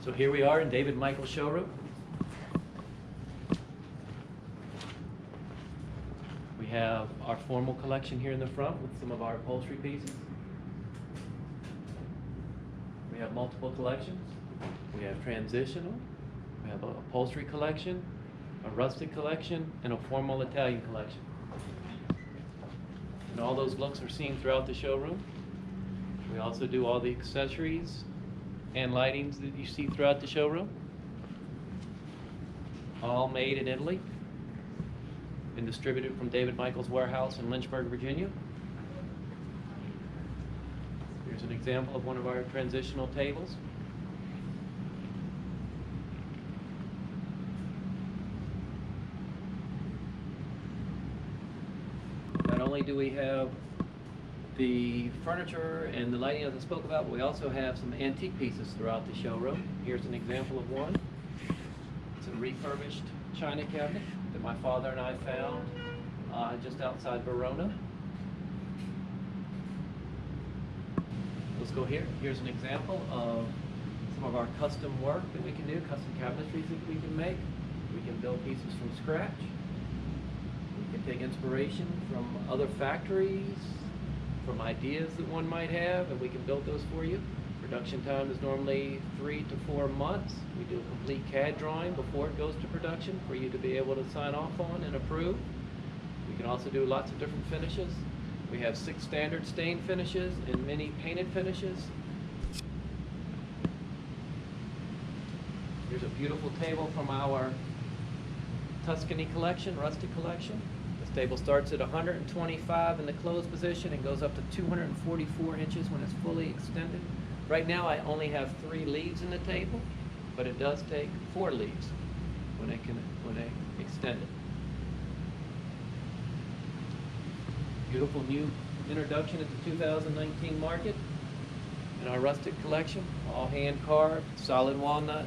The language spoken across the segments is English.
So here we are in David Michael Showroom. We have our formal collection here in the front with some of our upholstery pieces. We have multiple collections. We have transitional, we have an upholstery collection, a rustic collection, and a formal Italian collection. And all those looks are seen throughout the showroom. We also do all the accessories and lightings that you see throughout the showroom. All made in Italy and distributed from David Michael's warehouse in Lynchburg, Virginia. Here's an example of one of our transitional tables. Not only do we have the furniture and the lighting as I spoke about, but we also have some antique pieces throughout the showroom. Here's an example of one. It's a refurbished china cabinet that my father and I found just outside Verona. Let's go here. Here's an example of some of our custom work that we can do, custom cabinetries that we can make. We can build pieces from scratch. We can take inspiration from other factories, from ideas that one might have, and we can build those for you. Production time is normally 3 to 4 months. We do a complete CAD drawing before it goes to production for you to be able to sign off on and approve. We can also do lots of different finishes. We have 6 standard stain finishes and many painted finishes. Here's a beautiful table from our Tuscany collection, rustic collection. This table starts at 125 in the closed position and goes up to 244 inches when it's fully extended. Right now I only have 3 leaves in the table, but it does take 4 leaves when I extend it. Beautiful new introduction at the 2019 market in our rustic collection, all hand carved, solid walnut.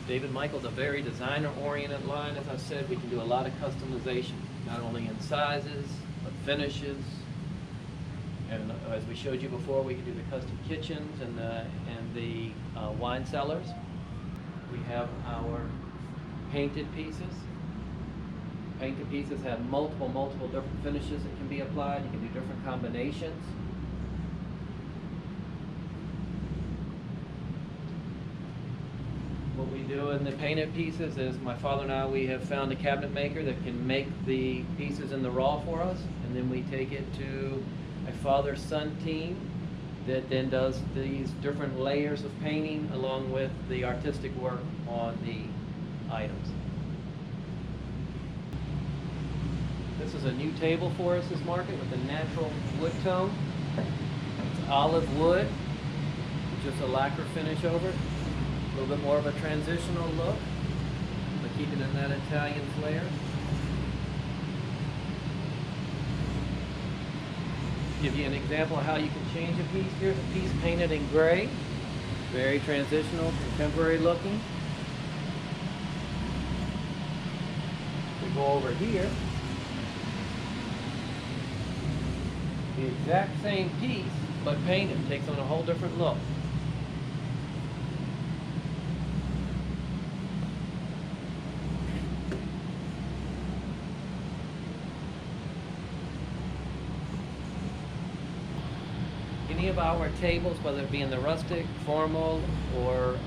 David Michael's a very designer-oriented line. As I said, we can do a lot of customization, not only in sizes, but finishes. And as we showed you before, we can do the custom kitchens and the wine cellars. We have our painted pieces. Painted pieces have multiple different finishes that can be applied. You can do different combinations. What we do in the painted pieces is my father and I, we have found a cabinet maker that can make the pieces in the raw for us, and then we take it to a father-son team that then does these different layers of painting along with the artistic work on the items. This is a new table for us this market with a natural wood tone. It's olive wood, with just a lacquer finish over it. A little bit more of a transitional look, but keeping in that Italian flair. Give you an example of how you can change a piece. Here's a piece painted in gray, very transitional, contemporary looking. We go over here, the exact same piece, but painted, takes on a whole different look. Any of our tables, whether it be in the rustic, formal, or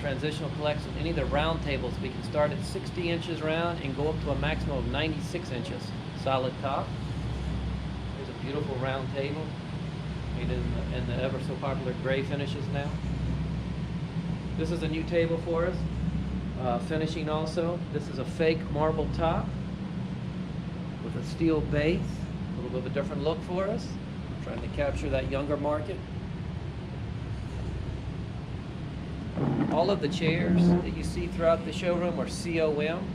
transitional collection, any of the round tables, we can start at 60 inches round and go up to a maximum of 96 inches solid top. There's a beautiful round table made in the ever so popular gray finishes now. This is a new table for us, finishing also. This is a fake marble top with a steel base, a little bit of a different look for us. Trying to capture that younger market. All of the chairs that you see throughout the showroom are COM,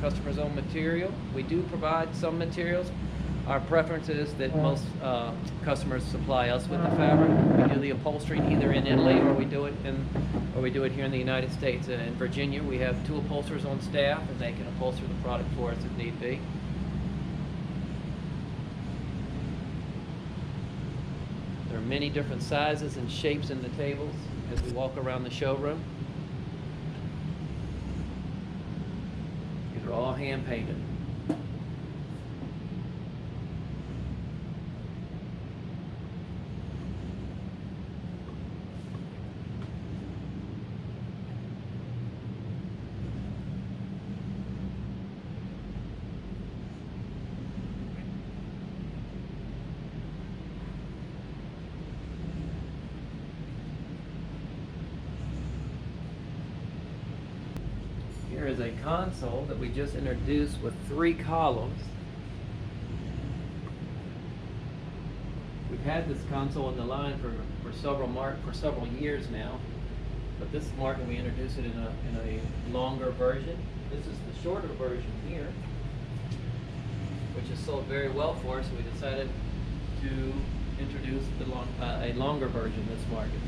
customer's own material. We do provide some materials Our preference is that most customers supply us with the fabric. We do the upholstery either in Italy or we do it here in the United States. In Virginia, we have 2 upholsterers on staff, and they can upholster the product for us if need be. There are many different sizes and shapes in the tables as we walk around the showroom. These are all hand painted. Here is a console that we just introduced with 3 columns. We've had this console in the line for several years now, but this market we introduced it in a longer version. This is the shorter version here, which has sold very well for us. So we decided to introduce a longer version in this market.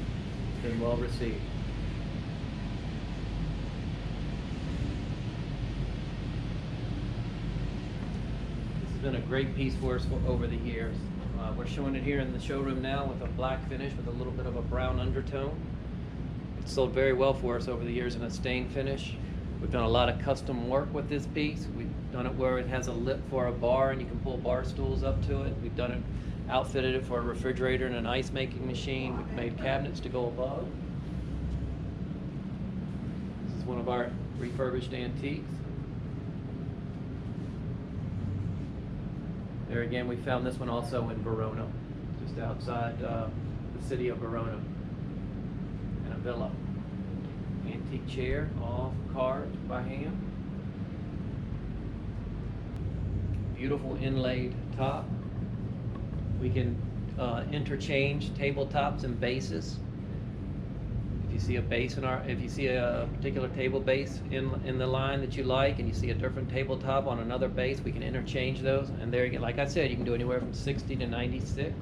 It's been well received. Been a great piece for us over the years. We're showing it here in the showroom now with a black finish with a little bit of a brown undertone. It's sold very well for us over the years in a stain finish. We've done a lot of custom work with this piece. We've done it where it has a lip for a bar and you can pull bar stools up to it. We've done it, outfitted it for a refrigerator and an ice making machine. We've made cabinets to go above. This is one of our refurbished antiques. There again, we found this one also in Verona, just outside the city of Verona, in a villa. Antique chair, all carved by hand. Beautiful inlaid top. We can interchange tabletops and bases. If you see a base if you see a particular table base in the line that you like, and you see a different tabletop on another base, we can interchange those. And there again, like I said, you can do anywhere from 60 to 96.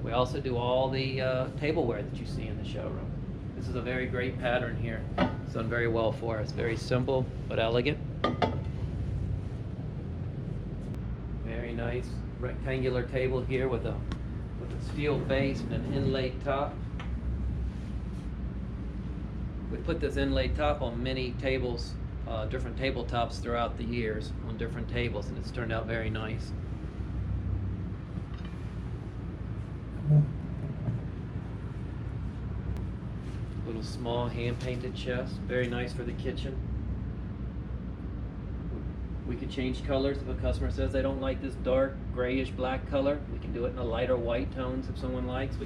We also do all the tableware that you see in the showroom. This is a very great pattern here. It's done very well for us. Very simple but elegant. Very nice rectangular table here with a steel base and an inlaid top. We put this inlaid top on many tables, different tabletops throughout the years on different tables, and it's turned out very nice. Little small hand-painted chest, very nice for the kitchen. We could change colors if a customer says they don't like this dark grayish black color. We can do it in a lighter white tones if someone likes. You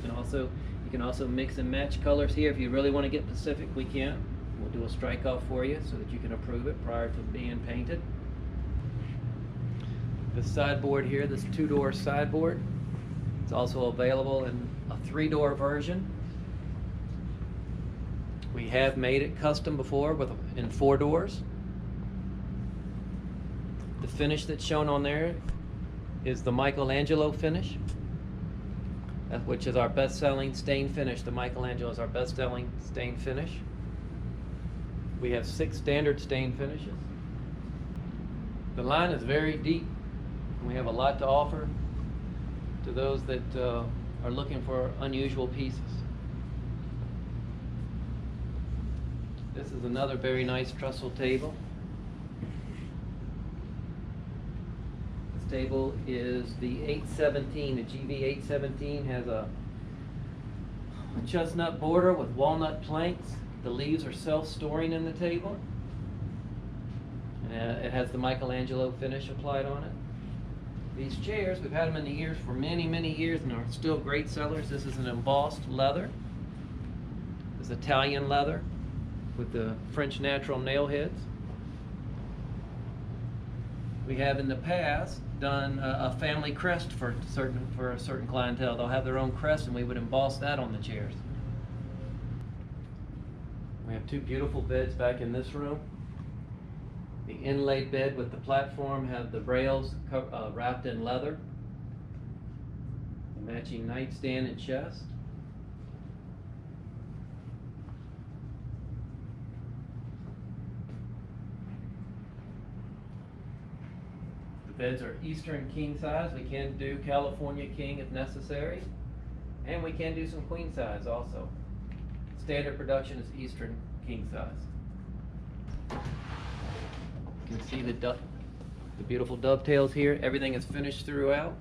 can also mix and match colors here. If you really want to get specific, we can. We'll do a strike off for you so that you can approve it prior to being painted. The sideboard here, this 2-door sideboard, it's also available in a 3-door version. We have made it custom before in 4 doors. The finish that's shown on there is the Michelangelo finish, which is our best-selling stain finish. The Michelangelo is our best-selling stain finish. We have 6 standard stain finishes. The line is very deep, and we have a lot to offer to those that are looking for unusual pieces. This is another very nice trestle table. Table is the 817. The GV 817 has a chestnut border with walnut planks. The leaves are self-storing in the table. And it has the Michelangelo finish applied on it. These chairs, we've had them in the years for many, many years and are still great sellers. This is an embossed leather. This is Italian leather with the French natural nail heads. We have in the past done a family crest for a certain clientele. They'll have their own crest, and we would emboss that on the chairs. We have 2 beautiful beds back in this room. The inlaid bed with the platform have the rails wrapped in leather. Matching nightstand and chest. The beds are Eastern king size. We can do California king if necessary. And we can do some queen size also. Standard production is Eastern king size. You can see the beautiful dovetails here. Everything is finished throughout.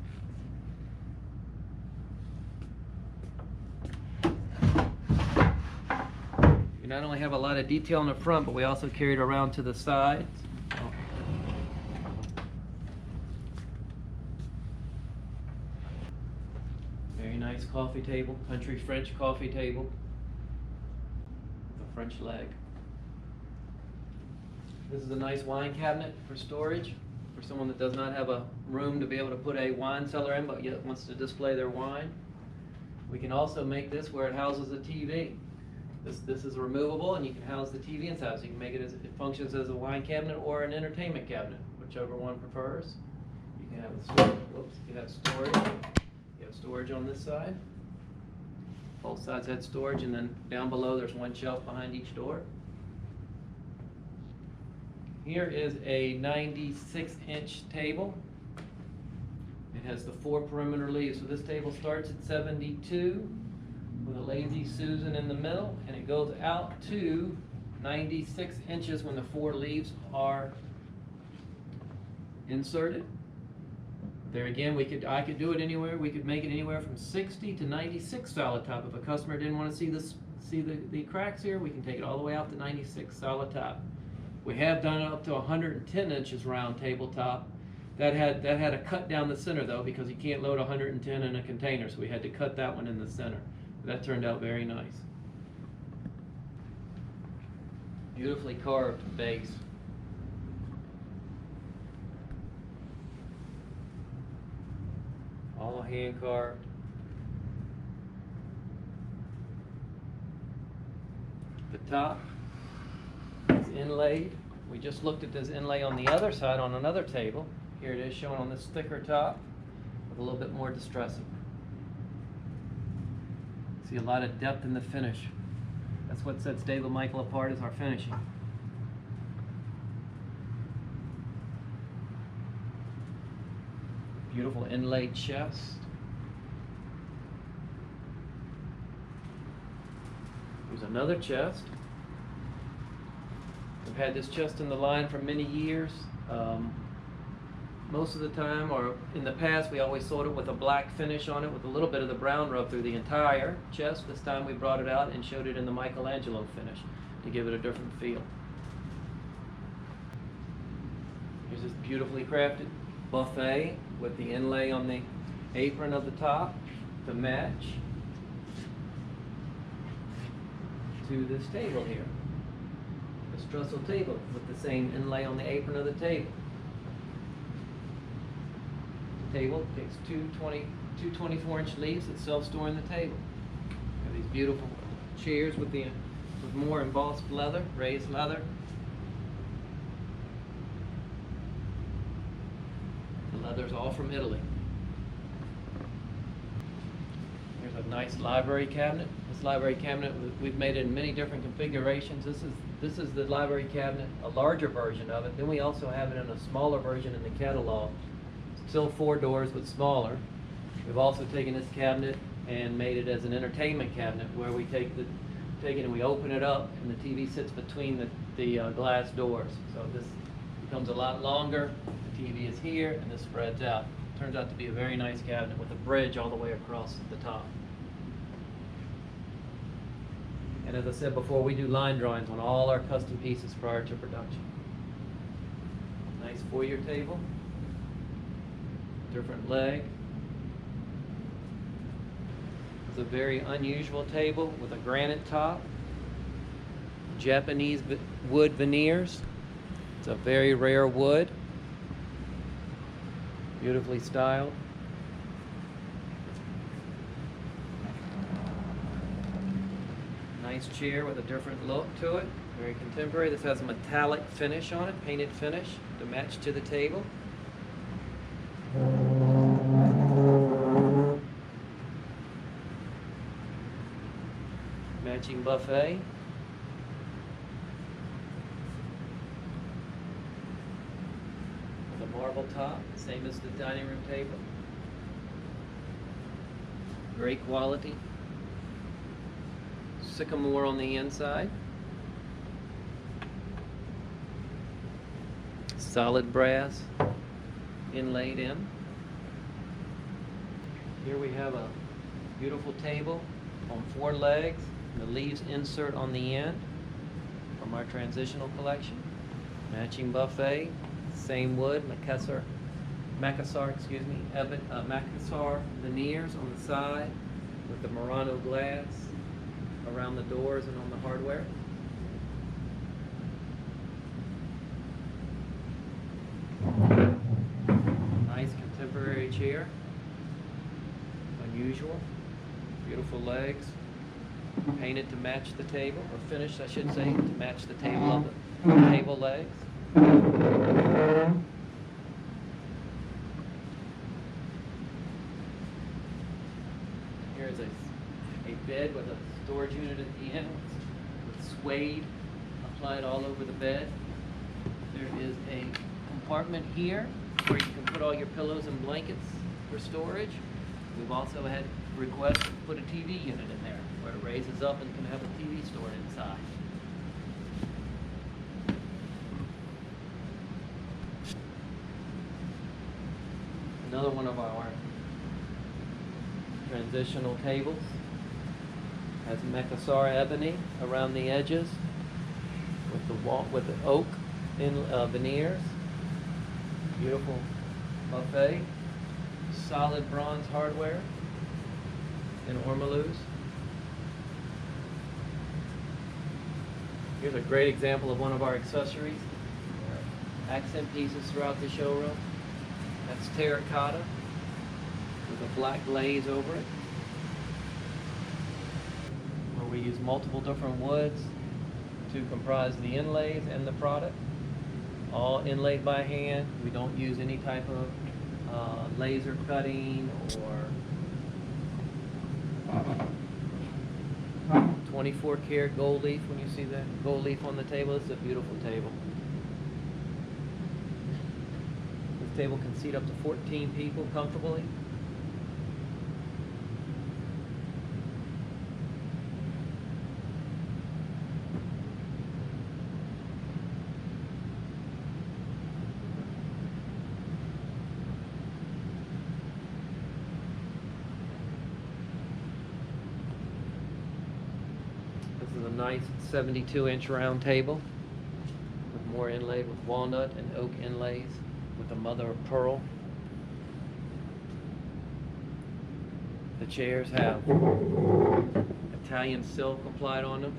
We not only have a lot of detail in the front, but we also carry it around to the sides. Very nice coffee table, country French coffee table. The French leg. This is a nice wine cabinet for storage, for someone that does not have a room to be able to put a wine cellar in, but yet wants to display their wine. We can also make this where it houses a TV. This is removable, and you can house the TV inside, so you can make it as it functions as a wine cabinet or an entertainment cabinet, whichever one prefers. You can have storage. Whoops, you have storage. You have storage on this side. Both sides had storage, and then down below there's one shelf behind each door. Here is a 96-inch table. It has the 4 perimeter leaves. So this table starts at 72 with a lazy Susan in the middle, and it goes out to 96 inches when the 4 leaves are inserted. There again, I could do it anywhere. We could make it anywhere from 60 to 96 solid top. If a customer didn't want to see the cracks here, we can take it all the way out to 96 solid top. We have done it up to 110 inches round tabletop. That had a cut down the center though, because you can't load 110 in a container, so we had to cut that one in the center. That turned out very nice. Beautifully carved base. All hand carved. The top is inlaid. We just looked at this inlay on the other side on another table. Here it is shown on this thicker top with a little bit more distressing. See a lot of depth in the finish. That's what sets David Michael apart, is our finishing. Beautiful inlaid chest. Here's another chest. We've had this chest in the line for many years. Most of the time, or in the past, we always sold it with a black finish on it with a little bit of the brown rub through the entire chest. This time we brought it out and showed it in the Michelangelo finish to give it a different feel. Here's this beautifully crafted buffet with the inlay on the apron of the top to match to this table here. This trestle table with the same inlay on the apron of the table. The table takes two 24-inch leaves that self-store in the table. Got these beautiful chairs with more embossed leather, raised leather. The leather's all from Italy. Here's a nice library cabinet. This library cabinet, we've made it in many different configurations. This is the library cabinet, a larger version of it. Then we also have it in a smaller version in the catalog. Still 4 doors, but smaller. We've also taken this cabinet and made it as an entertainment cabinet, where we take it and we open it up, and the TV sits between the glass doors. So this becomes a lot longer. The TV is here, and this spreads out. Turns out to be a very nice cabinet with a bridge all the way across the top. And as I said before, we do line drawings on all our custom pieces prior to production. Nice foyer table. Different leg. It's a very unusual table with a granite top. Japanese wood veneers. It's a very rare wood. Beautifully styled. Nice chair with a different look to it. Very contemporary. This has a metallic finish on it, painted finish to match to the table. Matching buffet. With a marble top, same as the dining room table. Great quality. Sycamore on the inside. Solid brass inlaid in. Here we have a beautiful table on 4 legs. The leaves insert on the end from our transitional collection. Matching buffet, same wood, Macassar veneers on the side with the Murano glass around the doors and on the hardware. Nice contemporary chair. Unusual. Beautiful legs. Painted to match the table, or finished, I should say, to match the table of the table legs. Here's a bed with a storage unit at the end with suede applied all over the bed. There is a compartment here where you can put all your pillows and blankets for storage. We've also had requests to put a TV unit in there where it raises up and can have a TV stored inside. Another one of our transitional tables has Macassar ebony around the edges with the oak in veneers. Beautiful buffet. Solid bronze hardware in ormolu. Here's a great example of one of our accessories. Accent pieces throughout the showroom. That's terracotta with a black glaze over it, where we use multiple different woods to comprise the inlays and the product. All inlaid by hand. We don't use any type of laser cutting or 24 karat gold leaf. When you see that gold leaf on the table, it's a beautiful table. This table can seat up to 14 people comfortably. This is a nice 72-inch round table with more inlaid with walnut and oak inlays with a mother of pearl. The chairs have Italian silk applied on them.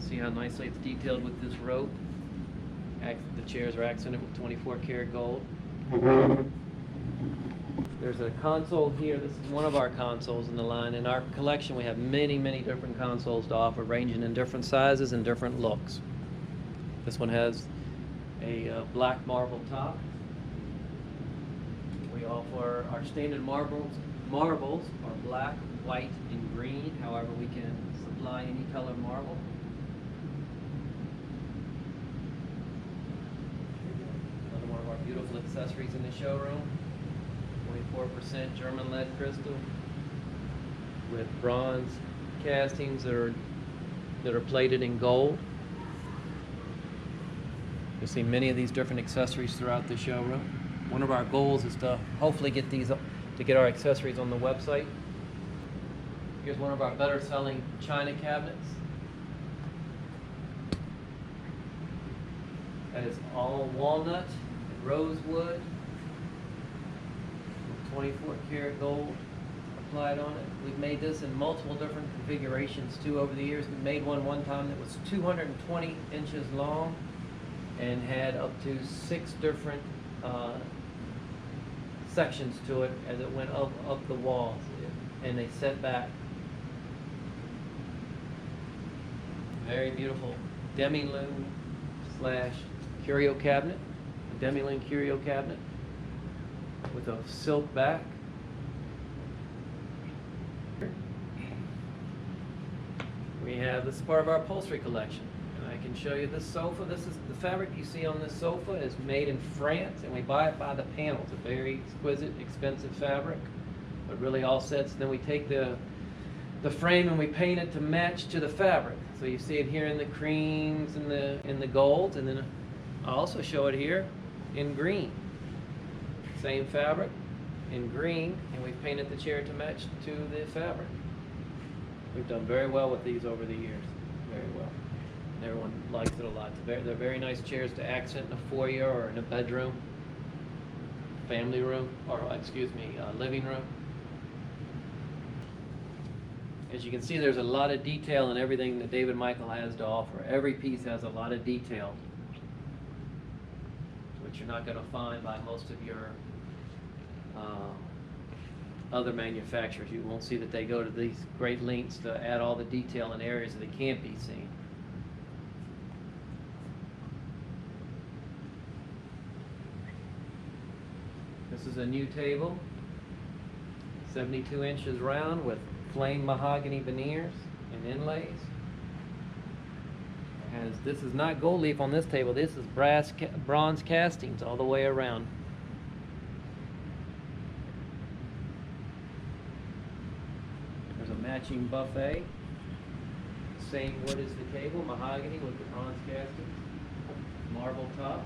See how nicely it's detailed with this rope. The chairs are accented with 24 karat gold. There's a console here. This is one of our consoles in the line. In our collection, we have many, many different consoles to offer, ranging in different sizes and different looks. This one has a black marble top. We offer our standard marbles are black, white, and green. However, we can supply any color marble. Another one of our beautiful accessories in the showroom. 24% German lead crystal with bronze castings that are plated in gold. You'll see many of these different accessories throughout the showroom. One of our goals is to hopefully get our accessories on the website. Here's one of our better selling china cabinets. That is all walnut and rosewood. 24 karat gold applied on it. We've made this in multiple different configurations too over the years. We made one time that was 220 inches long and had up to 6 different sections to it as it went up the walls, and they set back. Very beautiful demi-lune / curio cabinet, a demi-lune curio cabinet with a silk back. We have, this is part of our upholstery collection. And I can show you this sofa. This is, the fabric you see on this sofa is made in France, and we buy it by the panel. It's a very exquisite, expensive fabric, but really all sets. Then we take the frame and we paint it to match to the fabric. So you see it here in the creams and the golds, and then I also show it here in green. Same fabric in green, and we've painted the chair to match to the fabric. We've done very well with these over the years, very well. And everyone likes it a lot. They're very nice chairs to accent in a foyer or in a bedroom, family room, or excuse me, living room. As you can see, there's a lot of detail in everything that David Michael has to offer. Every piece has a lot of detail, which you're not going to find by most of your other manufacturers. You won't see that they go to these great lengths to add all the detail in areas that can't be seen. This is a new table, 72 inches round with flame mahogany veneers and inlays. This is not gold leaf on this table. This is bronze castings all the way around. There's a matching buffet. Same wood as the table, mahogany with the bronze castings, marble top.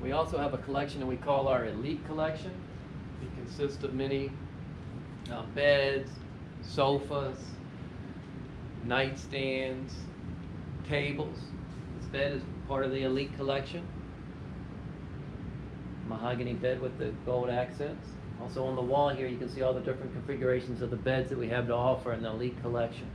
We also have a collection that we call our Elite Collection. It consists of many beds, sofas, nightstands, tables. This bed is part of the Elite Collection. Mahogany bed with the gold accents. Also on the wall here you can see all the different configurations of the beds that we have to offer in the Elite Collection.